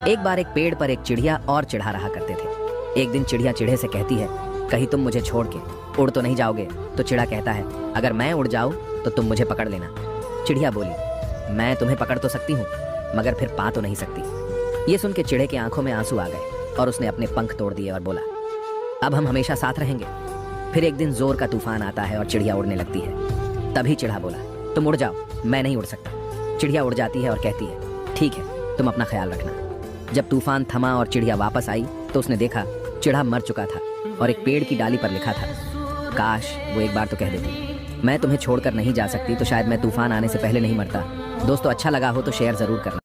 एक बार एक पेड़ पर एक चिड़िया और चिढ़ा रहा करते थे। एक दिन चिड़िया चिढ़े से कहती है, कहीं तुम मुझे छोड़ के उड़ तो नहीं जाओगे? तो चिड़ा कहता है, अगर मैं उड़ जाऊं तो तुम मुझे पकड़ लेना। चिड़िया बोली, मैं तुम्हें पकड़ तो सकती हूँ मगर फिर पा तो नहीं सकती। ये सुन के चिड़े की आंखों में आंसू आ गए और उसने अपने पंख तोड़ दिए और बोला, अब हम हमेशा साथ रहेंगे। फिर एक दिन जोर का तूफान आता है और चिड़िया उड़ने लगती है। तभी चिड़ा बोला, तुम उड़ जाओ, मैं नहीं उड़ सकता। चिड़िया उड़ जाती है और कहती है, ठीक है, तुम अपना ख्याल रखना। जब तूफान थमा और चिड़िया वापस आई तो उसने देखा चिड़ा मर चुका था और एक पेड़ की डाली पर लिखा था, काश वो एक बार तो कह देती, मैं तुम्हें छोड़कर नहीं जा सकती, तो शायद मैं तूफान आने से पहले नहीं मरता। दोस्तों, अच्छा लगा हो तो शेयर जरूर करना।